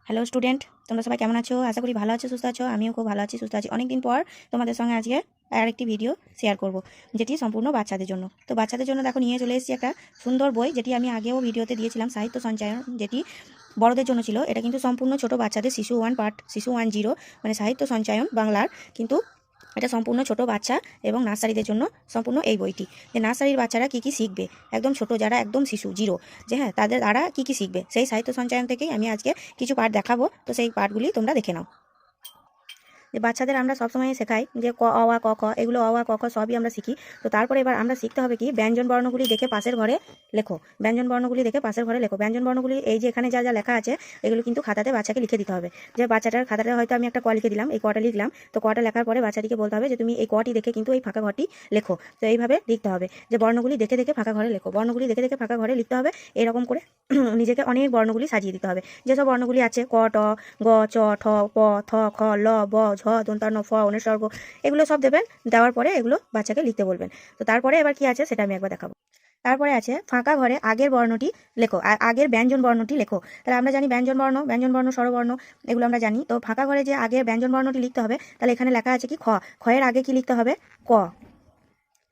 Hello student, তোমরা সবাই কেমন আছো? আশা করি ভালো আছো, সুস্থ আছো। আমিও খুব ভালো আছি, সুস্থ আছি। অনেকদিন পর তোমাদের সঙ্গে আজকে আরেকটি ভিডিও শেয়ার করব, যেটি সম্পূর্ণ বাচ্চাদের জন্য। তো বাচ্চাদের জন্য দেখো নিয়ে চলে এসেছি একটা সুন্দর বই, যেটি আমি আগেও ভিডিওতে দিয়েছিলাম, সাহিত্য সঞ্চয়ন, যেটি বড়দের জন্য ছিল। এটা কিন্তু সম্পূর্ণ ছোট বাচ্চাদের শিশু 1 পার্ট, শিশু 10, মানে সাহিত্য সঞ্চয়ন বাংলার। কিন্তু এটা সম্পূর্ণ ছোট বাচ্চা এবং নার্সারিদের জন্য সম্পূর্ণ এই বইটি, যে নার্সারির বাচ্চারা কী কী শিখবে, একদম ছোট যারা একদম শিশু জিরো, যে হ্যাঁ তাদের দ্বারা কী কী শিখবে, সেই সাহিত্য সঞ্চয়ন থেকেই আমি আজকে কিছু পার্ট দেখাবো। তো সেই পার্টগুলি তোমরা দেখে নাও। যে বাচ্চাদের আমরা সবসময় শেখাই যে ক অ আ ক খ, এগুলো অ আ ক খ সবই আমরা শিখি। তো তারপরে এবার আমরা শিখতে হবে কি, ব্যঞ্জন বর্ণগুলি দেখে পাশের ঘরে লেখো। ব্যঞ্জন বর্ণগুলি দেখে পাশের ঘরে লেখো। ব্যঞ্জন বর্ণগুলি এই যে এখানে যা যা লেখা আছে, এগুলো কিন্তু খাতাতে বাচ্চাকে লিখে দিতে হবে। যে বাচ্চাটার খাতাতে হয়তো আমি একটা ক লিখে দিলাম, এই কটা লিখলাম, তো কটা লেখার পরে বাচ্চাটিকে বলতে হবে যে তুমি এই কটি দেখে কিন্তু এই ফাঁকা ঘরটি লেখো। তো এইভাবে লিখতে হবে যে বর্ণগুলি দেখে দেখে ফাঁকা ঘরে লেখো। বর্ণগুলি দেখে দেখে ফাঁকা ঘরে লিখতে হবে। এরকম করে নিজেকে অনেক বর্ণগুলি সাজিয়ে দিতে হবে। যেসব বর্ণগুলি আছে ক, ট, গ, চ, ঠ, প, থ, খ, ল, ব, ঝ, দন্তান্ন, ফ, অনুসর্গ, এগুলো সব দেবেন। দেওয়ার পরে এগুলো বাচ্চাকে লিখতে বলবেন। তো তারপরে এবার কি আছে সেটা আমি একবার দেখাবো। তারপরে আছে ফাঁকা ঘরে আগের বর্ণটি লেখো, আগের ব্যঞ্জন বর্ণটি লেখো। তাহলে আমরা জানি ব্যঞ্জন বর্ণ, স্বরবর্ণ, এগুলো আমরা জানি। তো ফাঁকা ঘরে যে আগের ব্যঞ্জন বর্ণটি লিখতে হবে, তাহলে এখানে লেখা আছে কি খ, এর আগে কি লিখতে হবে ক,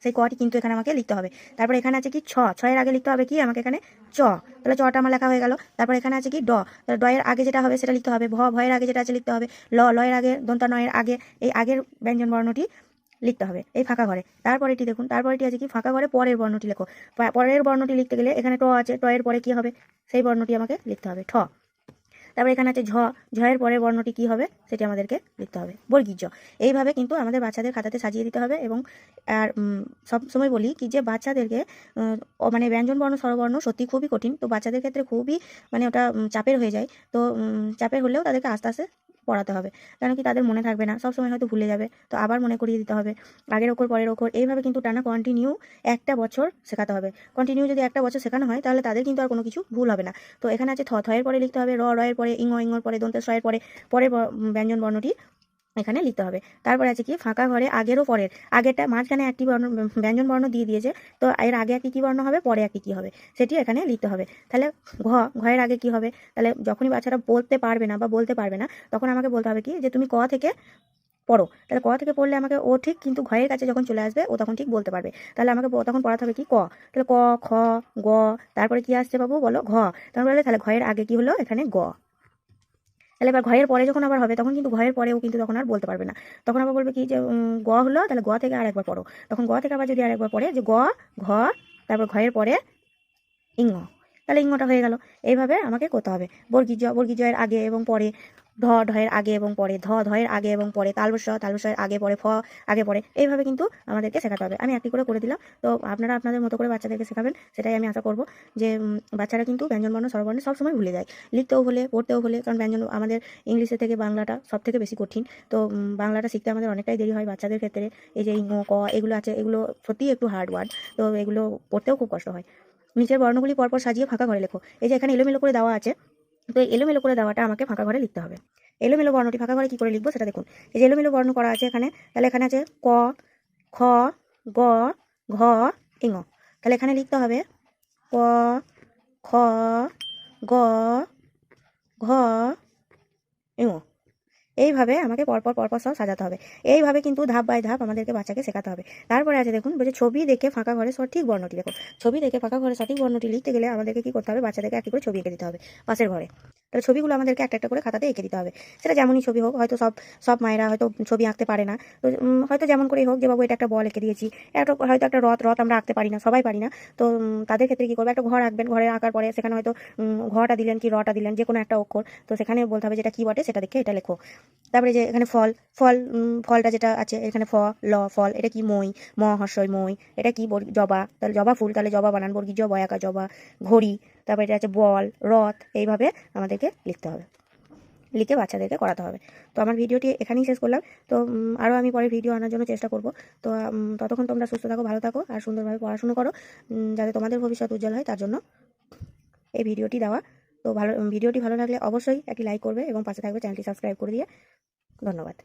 সেই কটি কিন্তু এখানে আমাকে লিখতে হবে। তারপরে এখানে আছে কি ছ, এর আগে লিখতে হবে কি আমাকে এখানে চ, তাহলে চটা আমার লেখা হয়ে গেল। তারপর এখানে আছে কি ড, তাহলে ড এর আগে যেটা হবে সেটা লিখতে হবে। ভয়ের আগে যেটা আছে লিখতে হবে ল, এর আগে দন্তা নয়ের আগে, এই আগের ব্যঞ্জন বর্ণটি লিখতে হবে এই ফাঁকা ঘরে। তারপরেটি দেখুন, তারপরেটি আছে কি ফাঁকা ঘরে পরের বর্ণটি লেখো। পরের বর্ণটি লিখতে গেলে এখানে ট আছে, ট এর পরে কি হবে সেই বর্ণটি আমাকে লিখতে হবে ঠ। তারপর এখানে আছে ঝ, এর পরের বর্ণটি কি হবে সেটি আমাদেরকে লিখতে হবে বর্গীয় জ। এইভাবে কিন্তু আমাদের বাচ্চাদের খাতাতে সাজিয়ে দিতে হবে। এবং আর সব সময় বলি কি যে বাচ্চাদেরকে মানে ব্যঞ্জন বর্ণ স্বরবর্ণ সত্যি খুবই কঠিন। তো বাচ্চাদের ক্ষেত্রে খুবই মানে ওটা চাপের হয়ে যায়। তো চাপের হলেও তাদেরকে আস্তে আস্তে পড়াতে হবে, কারণ কি তাদের মনে থাকবে না, সবসময় হয়তো ভুলে যাবে। তো আবার মনে করিয়ে দিতে হবে, আগের অক্ষর পরের অক্ষর, এইভাবে কিন্তু টানা কন্টিনিউ একটা বছর শেখাতে হবে। কন্টিনিউ যদি একটা বছর শেখানো হয় তাহলে তাদের কিন্তু আর কোনো কিছু ভুল হবে না। তো এখানে আছে এর পরে লিখতে হবে র, এর পরে ইঙ, এর পরে দন্তের স এর পরে পরের ব্যঞ্জন বর্ণটি এখানে লিখতে হবে। তারপরে আছে কি ফাঁকা ঘরে আগেরও পরের, আগেরটা মাঝখানে একটি বর্ণ ব্যঞ্জন বর্ণ দিয়ে দিয়েছে, তো এর আগে একটি কি বর্ণ হবে, পরে একটি কি হবে সেটি এখানে লিখতে হবে। তাহলে ঘয়ের আগে কি হবে, তাহলে যখনই বাচ্চারা বলতে পারবে না বা বলতে পারবে না, তখন আমাকে বলতে হবে কি যে তুমি ক থেকে পড়ো। তাহলে ক থেকে পড়লে আমাকে ও ঠিক কিন্তু ঘয়ের কাছে যখন চলে আসবে ও তখন ঠিক বলতে পারবে। তাহলে আমাকে তখন পড়াতে হবে কি ক, তাহলে ক, খ, গ, তারপরে কি আসছে বাবু বলো ঘ। তাহলে ঘয়ের আগে কি হলো এখানে গ। তাহলে এবার ঘয়ের পরে যখন আবার হবে তখন কিন্তু ঘয়ের পরেও কিন্তু তখন আর বলতে পারবে না। তখন আবার বলবে কি যে গ হলো, তাহলে গ থেকে আর একবার পড়ো। তখন গ থেকে আবার যদি আর একবার পড়ে যে গ, ঘ, তারপর ঘয়ের পরে ইঙ, তাহলে ইঙটা হয়ে গেল। এইভাবে আমাকে করতে হবে। বর্গীজ এর আগে এবং পরে, ঢয়ের আগে এবং পরে, ধয়ের আগে এবং পরে, তালবস্যের আগে পরে, আগে পরে, এইভাবে কিন্তু আমাদেরকে শেখাতে হবে। আমি একটি করে দিলাম। তো আপনারা আপনাদের মতো করে বাচ্চাদেরকে শেখাবেন, সেটাই আমি আশা করব। যে বাচ্চারা কিন্তু ব্যঞ্জনবর্ণ স্বরবর্ণ সবসময় ভুলে যায়, লিখতেও ভুলে, পড়তেও ভুলে। কারণ ব্যঞ্জন আমাদের ইংলিশের থেকে বাংলাটা সব থেকে বেশি কঠিন। তো বাংলাটা শিখতে আমাদের অনেকটাই দেরি হয় বাচ্চাদের ক্ষেত্রে। এই যে ইঙ, ক, এগুলো আছে, এগুলো সত্যিই একটু হার্ড ওয়ার্ড। তো এগুলো পড়তেও খুব কষ্ট হয়। নিচের বর্ণগুলি পরপর সাজিয়ে ফাঁকা ঘরে লেখো। এই যে এখানে এলোমেলো করে দেওয়া আছে, তো এই এলোমেলো করে দেওয়াটা আমাকে ফাঁকা ঘরে লিখতে হবে। এলোমেলো বর্ণটি ফাঁকা ঘরে কি করে লিখবো সেটা দেখুন। এই যে এলোমেলো বর্ণ করা আছে এখানে, তাহলে এখানে আছে ক, খ, গ, ঘ, ইঙ। তাহলে এখানে লিখতে হবে ক, খ, গ, ঘ, ইঙ। এইভাবে আমাকে পরপর সব সাজাতে হবে। এইভাবে কিন্তু ধাপ বাই ধাপ আমাদেরকে বাচ্চাকে শেখাতে হবে। তারপরে আছে দেখুন, বলছে ছবি দেখে ফাঁকা ঘরে সঠিক বর্ণটি লেখো। ছবি দেখে ফাঁকা ঘরে সঠিক বর্ণটি লিখতে গেলে আমাদেরকে কি করতে হবে, বাচ্চাদেরকে একটি করে ছবি এঁকে দিতে হবে পাশের ঘরে। তাহলে ছবিগুলো আমাদেরকে একটা একটা করে খাতাতে এঁকে দিতে হবে। সেটা যেমনই ছবি হোক, হয়তো সব মায়েরা হয়তো ছবি আঁকতে পারে না। তো হয়তো যেমন করেই হোক, যে বাবু এটা একটা বল এঁকে দিয়েছি, হয়তো একটা রথ আমরা আঁকতে পারি না, সবাই পারি না। তো তাদের ক্ষেত্রে কি করবে, একটা ঘর আঁকবেন। ঘরে আঁকার পরে সেখানে হয়তো ঘটা দিলেন কি রটা দিলেন, যে কোনো একটা অক্ষর, তো সেখানে বলতে হবে যেটা কি বটে সেটা দেখে এটা লেখো। তারপরে যে এখানে ফলটা যেটা আছে এখানে ল, ফল, এটা কি মই, হর্ষই মই, এটা কি জবা, তাহলে জবা ফুল, তাহলে জবা বানান বর্গীজ বয়াকা জবা। ঘড়ি, তারপরে এটা আছে বল, রথ, এইভাবে আমাদেরকে লিখতে হবে, লিখে বাচ্চাদেরকে করাতে হবে। তো আমার ভিডিওটি এখানেই শেষ করলাম। তো আরও আমি পরে ভিডিও আনার জন্য চেষ্টা করব। তো ততক্ষণ তোমরা সুস্থ থাকো, ভালো থাকো, আর সুন্দরভাবে পড়াশুনো করো, যাতে তোমাদের ভবিষ্যৎ উজ্জ্বল হয়, তার জন্য এই ভিডিওটি দেওয়া। তো ভিডিওটি ভালো লাগলে অবশ্যই একটি লাইক করবে এবং পাশে থাকবে, চ্যানেলটি সাবস্ক্রাইব করে দিয়ে। ধন্যবাদ।